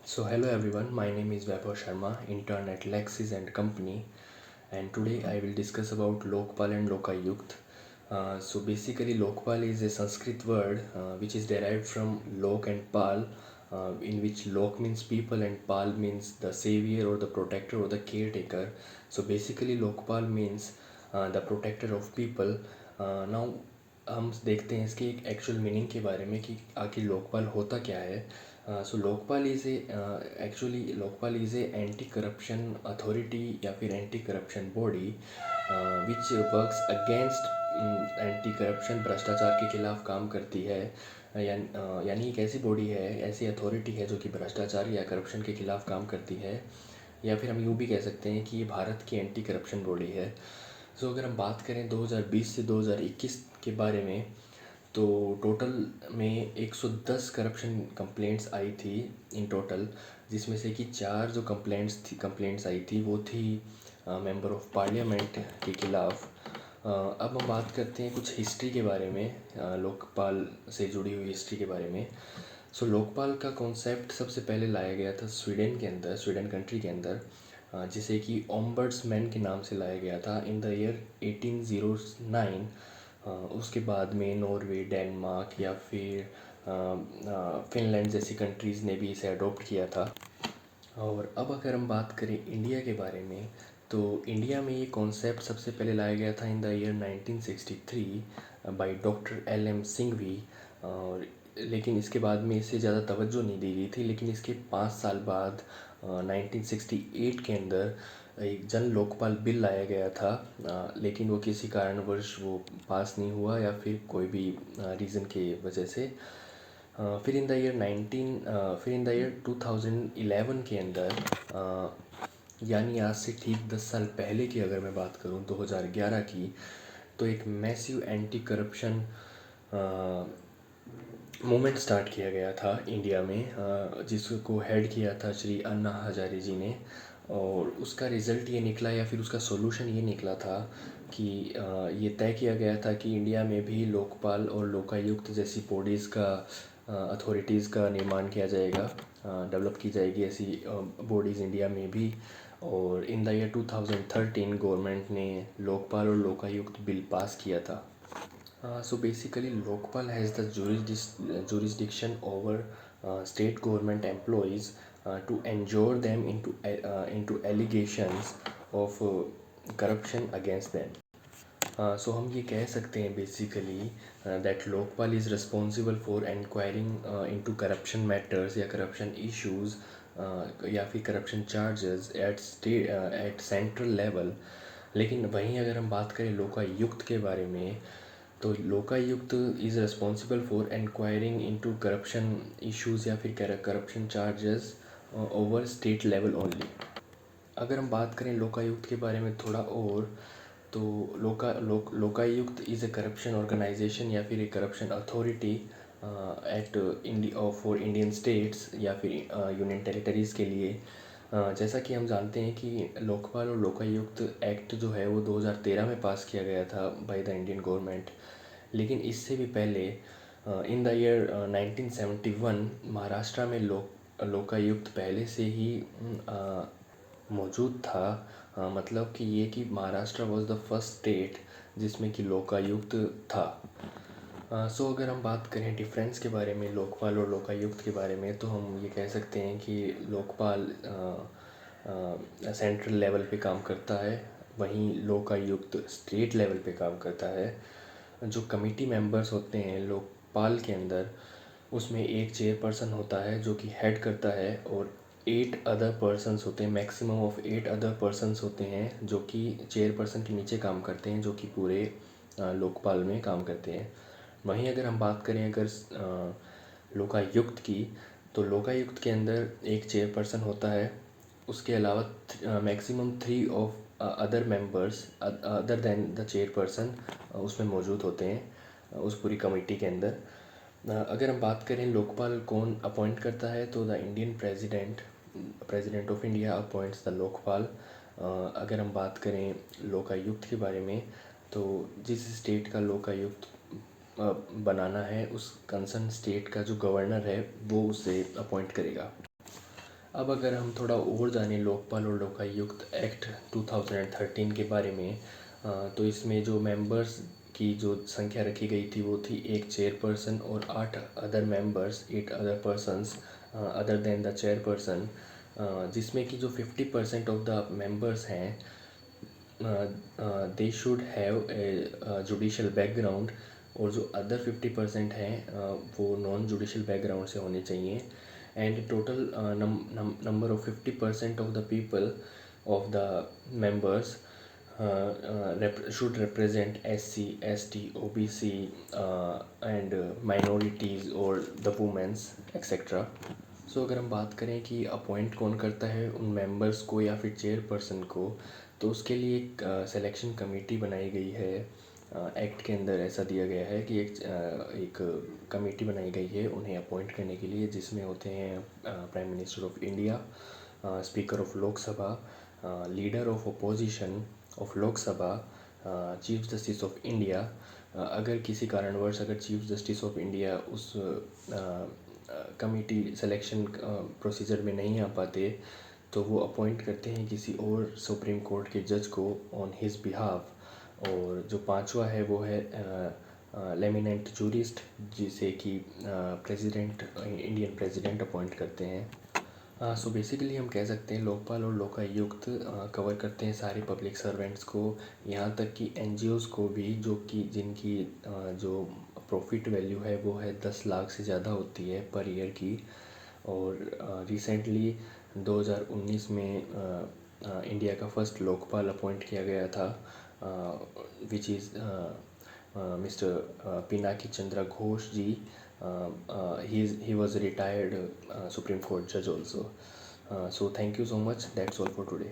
So hello everyone, my name is Vaibhav Sharma, intern at Lexis and Company, and today I will discuss about Lokpal and Lokayukt. So basically Lokpal is a Sanskrit word which is derived from Lok and Pal, in which Lok means people and Pal means the savior or the protector or the caretaker. So basically Lokpal means the protector of people. Now हम देखते हैं इसके एक actual meaning के बारे में कि आखिर लोकपाल होता क्या है. So Lokpal is a actually Lokpal is a anti corruption authority या फिर anti corruption body which works against anti corruption, भ्रष्टाचार के खिलाफ काम करती है. यानी एक ऐसी बॉडी है, ऐसी अथॉरिटी है जो कि भ्रष्टाचार या करप्शन के खिलाफ काम करती है, या फिर हम यूँ भी कह सकते हैं कि ये भारत की एंटी करप्शन बॉडी है. सो अगर हम बात करें 2020 से 2021 के बारे में, तो टोटल में 110 करप्शन कंप्लेंट्स आई थी इन टोटल, जिसमें से कि 4 जो कंप्लेंट्स आई थी वो थी मेंबर ऑफ पार्लियामेंट के खिलाफ. अब हम बात करते हैं कुछ हिस्ट्री के बारे में, लोकपाल से जुड़ी हुई हिस्ट्री के बारे में. सो लोकपाल का कॉन्सेप्ट सबसे पहले लाया गया था स्वीडन के अंदर, स्वीडन कंट्री के अंदर, जिसे कि ओम्बड्समैन के नाम से लाया गया था इन द ईयर 1809. उसके बाद में नॉर्वे, डेनमार्क या फिर फिनलैंड जैसी कंट्रीज़ ने भी इसे अडॉप्ट किया था. और अब अगर हम बात करें इंडिया के बारे में, तो इंडिया में ये कॉन्सेप्ट सबसे पहले लाया गया था in the year 1963 by doctor LM. Singhvi. और लेकिन इसके बाद में इसे ज़्यादा तवज्जो नहीं दी गई थी. लेकिन इसके 5 साल बाद 1968 के अंदर एक जन लोकपाल बिल लाया गया था, लेकिन वो किसी कारणवश वो पास नहीं हुआ या फिर कोई भी रीज़न के वजह से. फिर इन द ईयर 2011 के अंदर, यानी आज से ठीक 10 साल पहले की अगर मैं बात करूं 2011 की, तो एक massive anti corruption movement start किया गया था इंडिया में, जिसको हेड किया था श्री अन्ना हजारे जी ने. और उसका रिज़ल्ट ये निकला या फिर उसका सॉल्यूशन ये निकला था कि ये तय किया गया था कि इंडिया में भी लोकपाल और लोकायुक्त जैसी बॉडीज़ का, अथॉरिटीज़ का निर्माण किया जाएगा, डेवलप की जाएगी ऐसी बॉडीज़ इंडिया में भी. और इन द ईयर 2013 गवर्नमेंट ने लोकपाल और लोकायुक्त बिल पास किया था. So basically, Lokpal has the jurisdiction over state government employees to enjoin them into allegations of corruption against them. So हम ये कह सकते हैं basically that Lokpal is responsible for inquiring into corruption matters या corruption issues या फिर corruption charges at central level. लेकिन वहीं अगर हम बात करें लोकायुक्त के बारे में, तो Lokayukta is responsible for enquiring into corruption issues या फिर corruption charges over state level only. अगर हम बात करें लोकायुक्त के बारे में थोड़ा और, तो Lokayukta is a corruption organisation या फिर a corruption authority at India for Indian states या फिर यूनियन टेरिटरीज़ के लिए. जैसा कि हम जानते हैं कि लोकपाल और लोकायुक्त एक्ट जो है वो 2013 में पास किया गया था बाय द इंडियन गवर्नमेंट. लेकिन इससे भी पहले इन द ईयर 1971 महाराष्ट्र में लोकायुक्त पहले से ही मौजूद था. मतलब कि ये कि Maharashtra was the first state जिसमें कि लोकायुक्त था. सो अगर हम बात करें डिफरेंस के बारे में लोकपाल और लोकायुक्त के बारे में, तो हम ये कह सकते हैं कि लोकपाल सेंट्रल लेवल पे काम करता है, वहीं लोकायुक्त स्टेट लेवल पे काम करता है. जो कमेटी मेंबर्स होते हैं लोकपाल के अंदर, उसमें एक चेयरपर्सन होता है जो कि हेड करता है, और 8 अदर पर्सन्स होते हैं, मैक्सिमम ऑफ 8 अदर पर्सन्स होते हैं जो कि चेयरपर्सन के नीचे काम करते हैं, जो कि पूरे लोकपाल में काम करते हैं. वहीं अगर हम बात करें लोकायुक्त की, तो लोकायुक्त के अंदर एक चेयरपर्सन होता है. उसके अलावा maximum 3 of other members other than the chairperson उसमें मौजूद होते हैं उस पूरी कमेटी के अंदर. अगर हम बात करें लोकपाल कौन अपॉइंट करता है, तो the Indian president of India appoints the Lokpal. अगर हम बात करें लोकायुक्त के बारे में, तो जिस स्टेट का लोकायुक्त बनाना है, उस कंसर्न स्टेट का जो गवर्नर है वो उसे अपॉइंट करेगा. अब अगर हम थोड़ा और जानें लोकपाल और लोकायुक्त एक्ट 2013 के बारे में, तो इसमें जो मेंबर्स की जो संख्या रखी गई थी वो थी एक चेयरपर्सन और 8 other persons other than the chairperson, जिसमें कि जो 50% ऑफ द मेंबर्स हैं they should have a judicial background, और जो अदर 50% हैं वो नॉन जुडिशल बैकग्राउंड से होने चाहिए। And total number of 50% of the people of the members should represent SC, ST, OBC and minorities or the women's etc. सो अगर हम बात करें कि अपॉइंट कौन करता है उन मेंबर्स को या फिर चेयरपर्सन को, तो उसके लिए एक सिलेक्शन कमेटी बनाई गई है। एक्ट के अंदर ऐसा दिया गया है कि एक कमेटी बनाई गई है उन्हें अपॉइंट करने के लिए, जिसमें होते हैं prime minister of India, speaker of Lok Sabha, leader of opposition of Lok Sabha, chief justice of India. अगर किसी कारणवश अगर चीफ जस्टिस ऑफ इंडिया उस कमेटी सिलेक्शन प्रोसीजर में नहीं आ पाते, तो वो अपॉइंट करते हैं किसी और सुप्रीम कोर्ट के जज को ऑन हिज बिहाफ। और जो पांचवा है वो है लेमिनेंट जूरिस्ट, जिसे कि प्रेसिडेंट इंडियन प्रेसिडेंट अपॉइंट करते हैं। सो बेसिकली हम कह सकते हैं लोकपाल और लोकायुक्त कवर करते हैं सारे पब्लिक सर्वेंट्स को, यहाँ तक कि एनजीओज़ को भी, जो कि जिनकी जो प्रॉफिट वैल्यू है वो है 10 लाख से ज़्यादा होती है पर ईयर की। और रिसेंटली 2019 में इंडिया का फर्स्ट लोकपाल अपॉइंट किया गया था, which is mister Pinaki Chandra Ghosh ji. He was a retired Supreme Court judge also. So thank you so much. That's all for today.